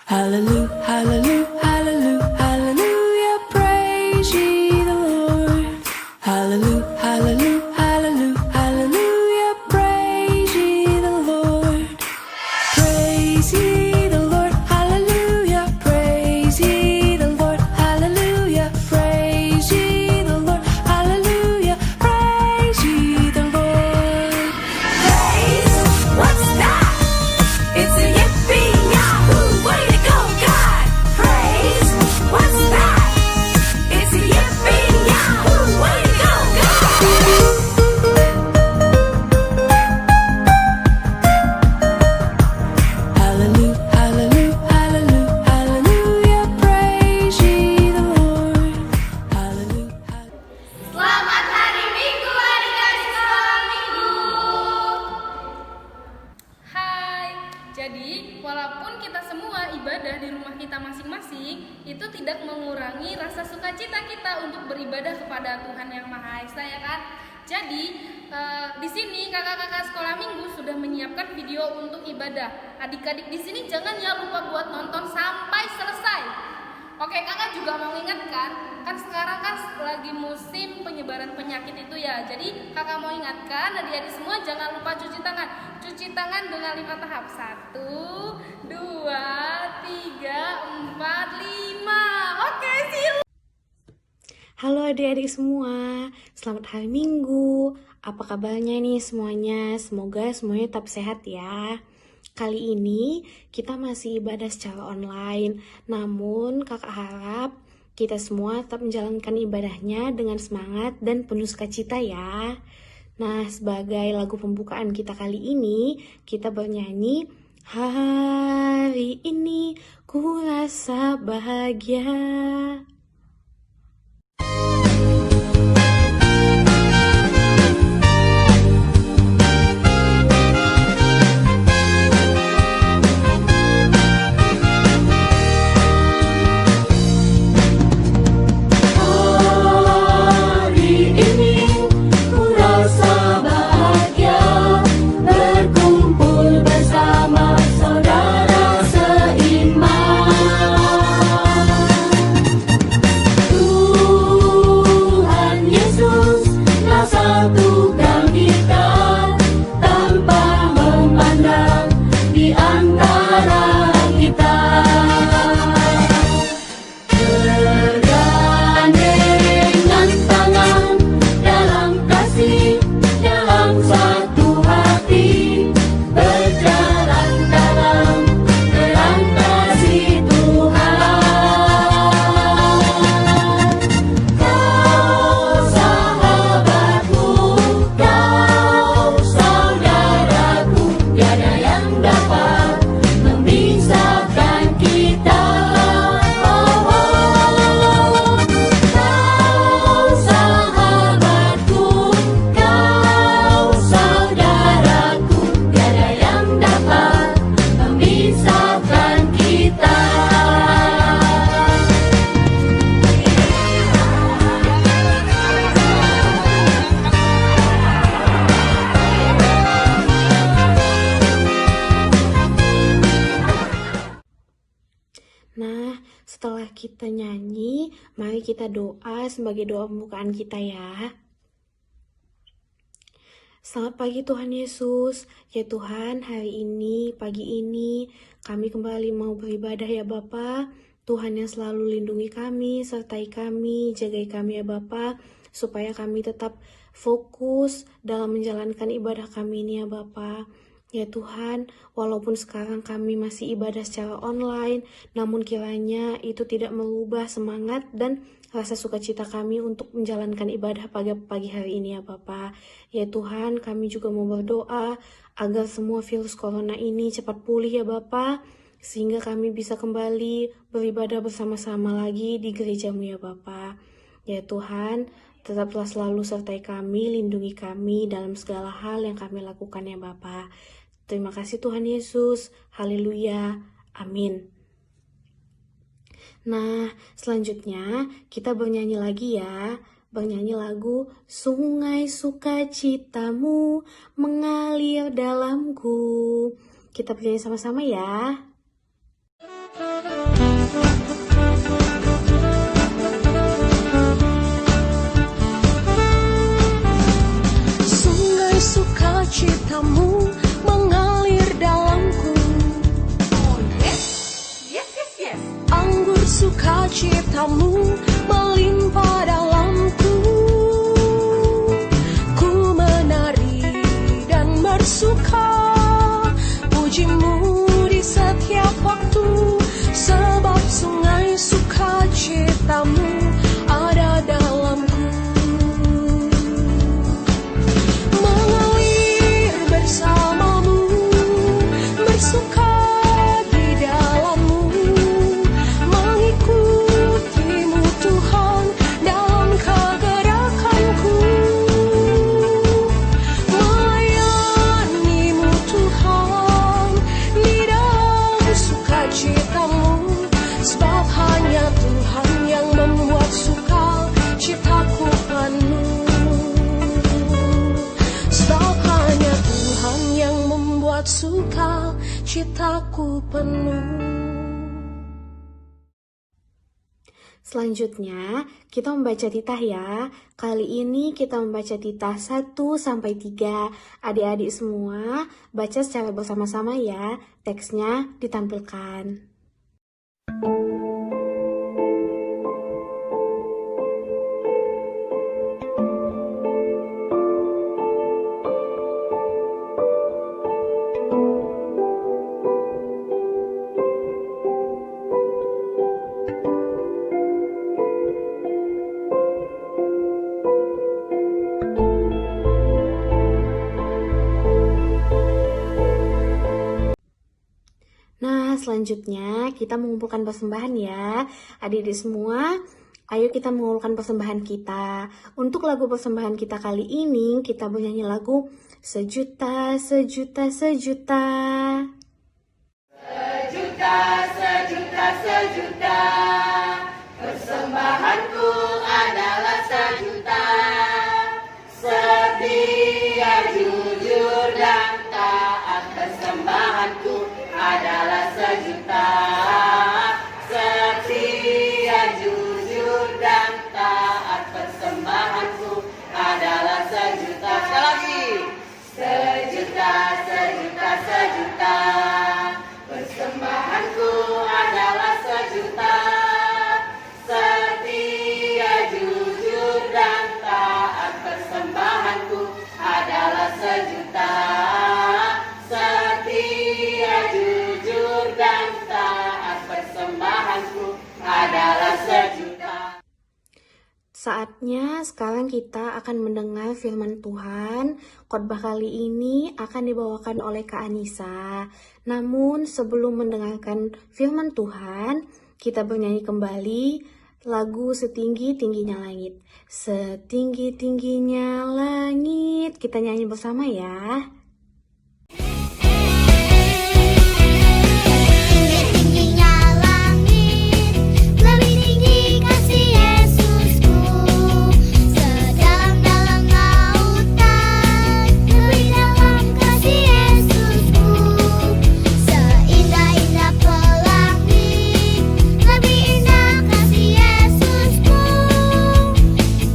Hallelujah, hallelujah, hallelujah, hallelujah, praise ye the Lord. Hallelujah, hallelujah, hallelujah, hallelujah, praise ye the Lord. Praise ye the Lord, hallelujah, praise ye the Lord, hallelujah, praise ye the Lord, hallelujah, praise ye the Lord. Praise, what's that? It's a yippee yahoo, way to go, God! Praise, what's that? It's a yippee yahoo, way to go, God! Hallelujah, hallelujah, hallelujah, hallelujah, praise ye the Lord. Hallelujah, hallelujah. Selamat hari Minggu, adik-adik sekolah minggu. Hai, jadi walaupun kita semua ibadah di rumah kita masing-masing, itu tidak mengurangi rasa sukacita kita untuk beribadah kepada Tuhan Yang Maha Esa, ya kan? Jadi di sini kakak-kakak sekolah minggu sudah menyiapkan video untuk ibadah. Adik-adik di sini jangan ya lupa buat nonton sampai selesai. Oke, kakak juga mau ingatkan, kan sekarang kan lagi musim penyebaran penyakit itu ya. Jadi kakak mau ingatkan adik-adik semua jangan lupa cuci tangan. Cuci tangan dengan 5 tahap. 1, 2, 3, 4, 5. Oke, see you. Halo adik-adik semua, selamat hari Minggu. Apa kabarnya nih semuanya? Semoga semuanya tetap sehat ya. Kali ini kita masih ibadah secara online, namun kakak harap kita semua tetap menjalankan ibadahnya dengan semangat dan penuh sukacita ya. Nah, sebagai lagu pembukaan kita kali ini, kita bernyanyi, hari ini ku rasa bahagia. Nah, setelah kita nyanyi, mari kita doa sebagai doa pembukaan kita ya. Selamat pagi Tuhan Yesus. Ya Tuhan, hari ini, pagi ini, kami kembali mau beribadah ya Bapa. Tuhan yang selalu lindungi kami, sertai kami, jagai kami ya Bapa, supaya kami tetap fokus dalam menjalankan ibadah kami ini ya Bapa. Ya Tuhan, walaupun sekarang kami masih ibadah secara online, namun kiranya itu tidak merubah semangat dan rasa sukacita kami untuk menjalankan ibadah pada pagi hari ini ya Bapa. Ya Tuhan, kami juga mau berdoa agar semua virus corona ini cepat pulih ya Bapa, sehingga kami bisa kembali beribadah bersama-sama lagi di gerejamu ya Bapa. Ya Tuhan, tetaplah selalu sertai kami, lindungi kami dalam segala hal yang kami lakukan ya Bapa. Terima kasih Tuhan Yesus. Haleluya. Amin. Nah, selanjutnya kita bernyanyi lagi ya. Bernyanyi lagu Sungai Sukacitamu mengalir dalamku. Kita bernyanyi sama-sama ya. sukacitamu melimpah dalamku. Ku menari dan bersuka, pujimu di setiap waktu, sebab sungai sukacitamu ada dalamku. Mengalir bersamamu, bersuka di dalammu, mengikutimu Tuhan dalam kegerakanku. Melayanimu Tuhan di dalam sukacitamu, sebab hanya Tuhan yang membuat sukacitaku penuh. Sebab hanya Tuhan yang membuat sukacitaku penuh. Selanjutnya, kita membaca titah ya. Kali ini kita membaca titah 1 sampai 3. Adik-adik semua baca secara bersama-sama ya. Teksnya ditampilkan. Nah, selanjutnya kita mengumpulkan persembahan ya. Adik-adik semua, ayo kita mengumpulkan persembahan kita. Untuk lagu persembahan kita kali ini, kita bernyanyi lagu Sejuta, Sejuta, Sejuta. Sejuta, sejuta, sejuta, persembahanku adalah sejuta. Setia, jujur, dan taat, persembahanku adalah sejuta. Setia, jujur, dan taat, persembahanku adalah sejuta. Sekali lagi. Sejuta, sejuta, sejuta, persembahanku adalah sejuta. Setia, jujur, dan taat, persembahanku adalah sejuta. Setia, jujur, dan taat, persembahanku adalah sejuta. Saatnya sekarang kita akan mendengar firman Tuhan. Khotbah kali ini akan dibawakan oleh Kak Anissa. Namun sebelum mendengarkan firman Tuhan, kita bernyanyi kembali lagu Setinggi-tingginya Langit. Setinggi-tingginya langit. Kita nyanyi bersama ya. Tingginya langit, lebih tinggi kasih Yesusku. Sedalam-dalam lautan, lebih dalam kasih Yesusku. Seindah-indah pelangi, lebih indah kasih Yesusku.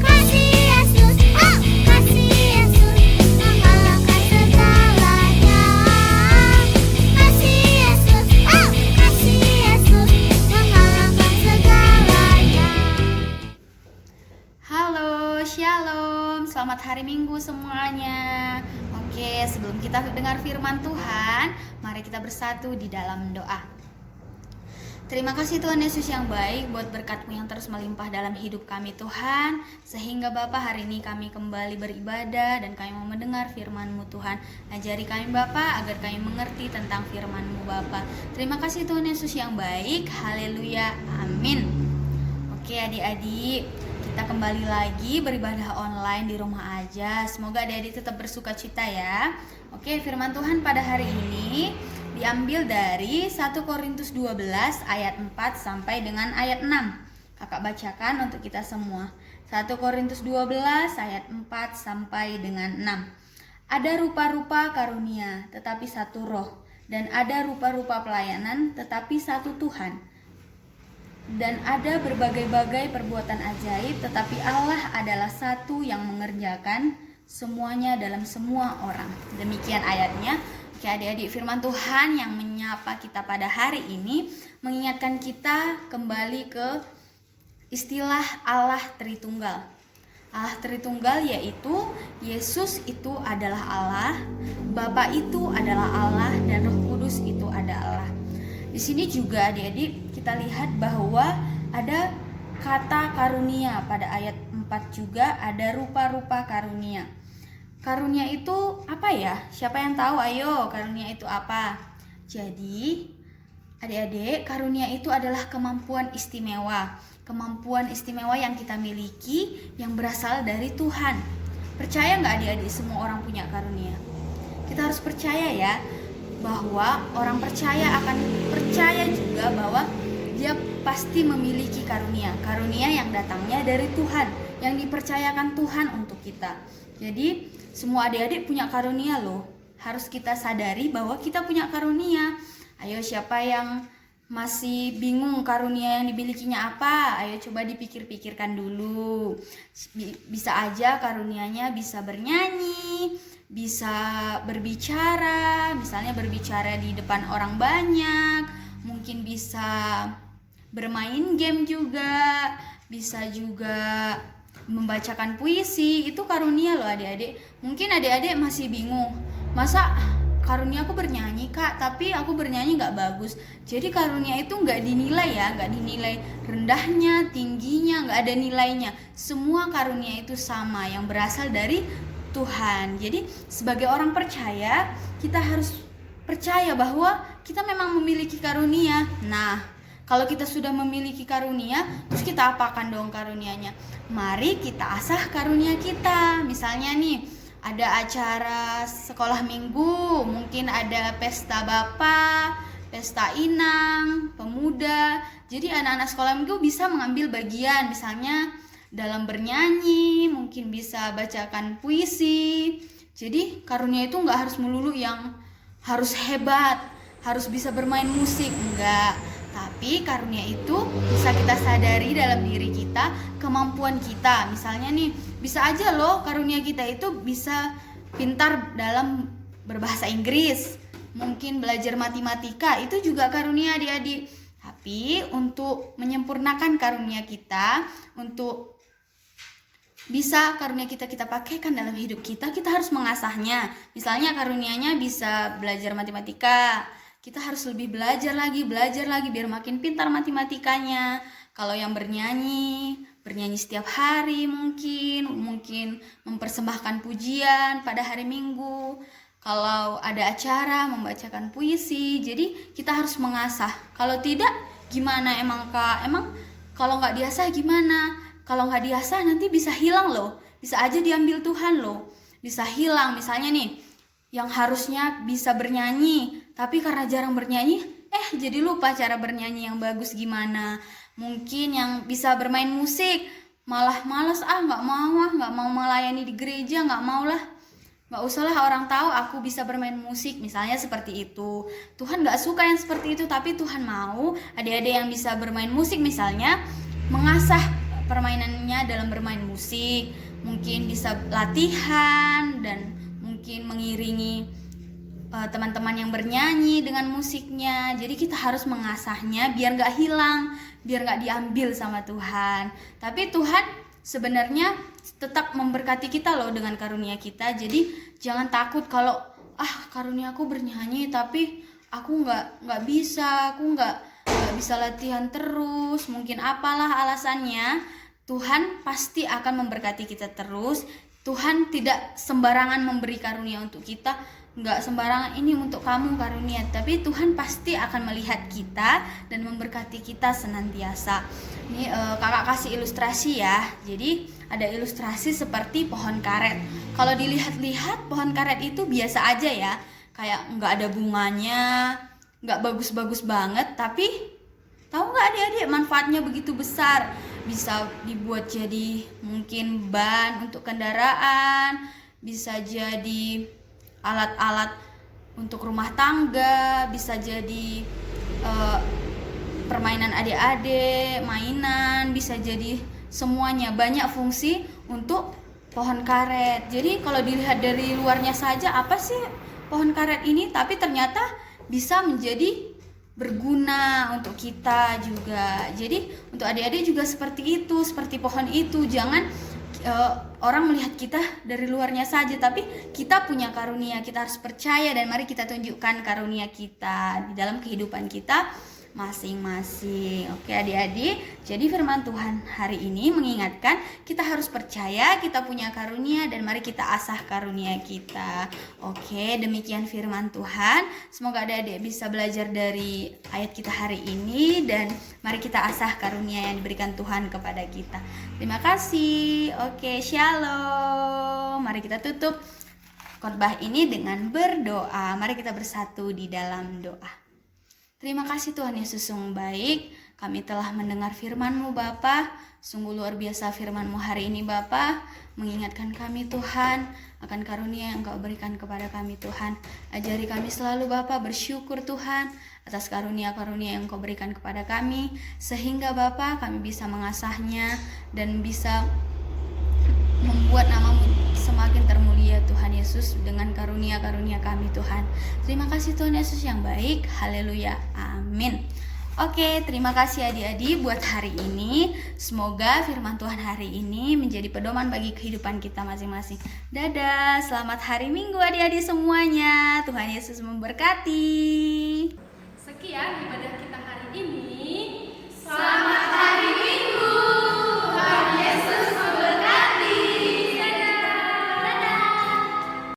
Kasih Yesus, oh kasih Yesus, mengalahkan segalanya. Kasih Yesus, oh kasih Yesus, mengalahkan segalanya. Halo, shalom, selamat hari Minggu semuanya. Oke, sebelum kita dengar firman Tuhan, mari kita bersatu di dalam doa. Terima kasih Tuhan Yesus yang baik buat berkat-Mu yang terus melimpah dalam hidup kami Tuhan. Sehingga Bapa hari ini kami kembali beribadah dan kami mau mendengar firman-Mu Tuhan. Ajari kami Bapa agar kami mengerti tentang firman-Mu Bapa. Terima kasih Tuhan Yesus yang baik. Haleluya, amin. Oke adik-adik, kita kembali lagi beribadah online di rumah aja. Semoga adik-adik tetap bersuka cita ya. Oke, firman Tuhan pada hari ini diambil dari 1 Korintus 12 ayat 4 sampai dengan ayat 6. Kakak bacakan untuk kita semua. 1 Korintus 12 ayat 4 sampai dengan 6. Ada rupa-rupa karunia, tetapi satu roh. Dan ada rupa-rupa pelayanan, tetapi satu Tuhan. Dan ada berbagai-bagai perbuatan ajaib, tetapi Allah adalah satu yang mengerjakan semuanya dalam semua orang. Demikian ayatnya. Oke adik-adik, firman Tuhan yang menyapa kita pada hari ini mengingatkan kita kembali ke istilah Allah Tritunggal. Allah Tritunggal yaitu Yesus itu adalah Allah, Bapa itu adalah Allah, dan Roh Kudus itu ada Allah. Di sini juga adik-adik kita lihat bahwa ada kata karunia, pada ayat 4 juga ada rupa-rupa karunia. Karunia itu apa ya? Siapa yang tahu? Ayo, karunia itu apa? Jadi adik-adik, karunia itu adalah kemampuan istimewa. Kemampuan istimewa yang kita miliki yang berasal dari Tuhan. Percaya nggak adik-adik semua orang punya karunia? Kita harus percaya ya, bahwa orang percaya akan percaya juga bahwa dia pasti memiliki karunia. Karunia yang datangnya dari Tuhan, yang dipercayakan Tuhan untuk kita. Jadi semua adik-adik punya karunia loh. Harus kita sadari bahwa kita punya karunia. Ayo, siapa yang masih bingung karunia yang dimilikinya apa? Ayo coba dipikir-pikirkan dulu. Bisa aja karunianya bisa bernyanyi, bisa berbicara, misalnya berbicara di depan orang banyak, mungkin bisa bermain game juga, bisa juga membacakan puisi. Itu karunia loh adik-adik. Mungkin adik-adik masih bingung, masa karunia aku bernyanyi kak, tapi aku bernyanyi gak bagus. Jadi karunia itu gak dinilai ya, gak dinilai rendahnya, tingginya, gak ada nilainya. Semua karunia itu sama, yang berasal dari Tuhan. Jadi sebagai orang percaya, kita harus percaya bahwa kita memang memiliki karunia. Nah, kalau kita sudah memiliki karunia, terus kita apakan dong karunianya? Mari kita asah karunia kita. Misalnya nih, ada acara sekolah minggu, mungkin ada pesta bapa, pesta inang, pemuda. Jadi anak-anak sekolah minggu bisa mengambil bagian, misalnya dalam bernyanyi, mungkin bisa bacakan puisi. Jadi karunia itu nggak harus melulu yang harus hebat, harus bisa bermain musik, enggak. Tapi karunia itu bisa kita sadari dalam diri kita, kemampuan kita. Misalnya nih, bisa aja loh karunia kita itu bisa pintar dalam berbahasa Inggris, mungkin belajar matematika, itu juga karunia adik-adik. Tapi untuk menyempurnakan karunia kita, untuk bisa karunia kita pakaikan dalam hidup kita harus mengasahnya. Misalnya karunianya bisa belajar matematika, kita harus lebih belajar lagi biar makin pintar matematikanya. Kalau yang bernyanyi setiap hari, mungkin mempersembahkan pujian pada hari Minggu. Kalau ada acara membacakan puisi. Jadi kita harus mengasah. Kalau tidak, gimana emang Kak? Emang kalau nggak diasah gimana? Kalau nggak diasah nanti bisa hilang loh. Bisa aja diambil Tuhan loh. Bisa hilang. Misalnya nih, yang harusnya bisa bernyanyi, tapi karena jarang bernyanyi, jadi lupa cara bernyanyi yang bagus gimana. Mungkin yang bisa bermain musik malah malas, nggak mau melayani di gereja, nggak usah lah orang tahu aku bisa bermain musik, misalnya seperti itu. Tuhan nggak suka yang seperti itu, tapi Tuhan mau adik-adik yang bisa bermain musik, misalnya mengasah permainannya dalam bermain musik, mungkin bisa latihan dan mungkin mengiringi teman-teman yang bernyanyi dengan musiknya. Jadi kita harus mengasahnya biar gak hilang, biar gak diambil sama Tuhan. Tapi Tuhan sebenarnya tetap memberkati kita loh dengan karunia kita. Jadi jangan takut kalau karunia aku bernyanyi tapi aku gak bisa, aku gak bisa latihan terus, mungkin apalah alasannya. Tuhan pasti akan memberkati kita terus. Tuhan tidak sembarangan memberi karunia untuk kita, nggak sembarangan ini untuk kamu karunia, tapi Tuhan pasti akan melihat kita dan memberkati kita senantiasa. Ini kakak kasih ilustrasi ya. Jadi ada ilustrasi seperti pohon karet. Kalau dilihat-lihat pohon karet itu biasa aja ya, kayak nggak ada bunganya, nggak bagus-bagus banget, tapi tahu nggak adik-adik manfaatnya begitu besar. Bisa dibuat jadi mungkin ban untuk kendaraan, bisa jadi alat-alat untuk rumah tangga, bisa jadi permainan adik-adik, mainan, bisa jadi semuanya, banyak fungsi untuk pohon karet. Jadi kalau dilihat dari luarnya saja, apa sih pohon karet ini? Tapi ternyata bisa menjadi berguna untuk kita juga. Jadi untuk adik-adik juga seperti itu, seperti pohon itu. Jangan orang melihat kita dari luarnya saja, tapi kita punya karunia, kita harus percaya dan mari kita tunjukkan karunia kita di dalam kehidupan kita masing-masing. Oke adik-adik, jadi firman Tuhan hari ini mengingatkan kita harus percaya kita punya karunia dan mari kita asah karunia kita. Oke, demikian firman Tuhan. Semoga adik-adik bisa belajar dari ayat kita hari ini dan mari kita asah karunia yang diberikan Tuhan kepada kita. Terima kasih. Oke, shalom. Mari kita tutup khotbah ini dengan berdoa. Mari kita bersatu di dalam doa. Terima kasih Tuhan Yesus sungguh baik, kami telah mendengar firman-Mu Bapa. Sungguh luar biasa firman-Mu hari ini Bapa, mengingatkan kami Tuhan akan karunia yang Engkau berikan kepada kami Tuhan. Ajari kami selalu Bapa bersyukur Tuhan atas karunia-karunia yang Engkau berikan kepada kami, sehingga Bapa kami bisa mengasahnya dan bisa membuat nama-Mu semakin termulia Tuhan Yesus dengan karunia-karunia kami Tuhan. Terima kasih Tuhan Yesus yang baik. Haleluya. Amin. Oke, terima kasih adik-adik buat hari ini. Semoga firman Tuhan hari ini menjadi pedoman bagi kehidupan kita masing-masing. Dadah, selamat hari Minggu adik-adik semuanya. Tuhan Yesus memberkati. Sekian ibadah kita hari ini. Selamat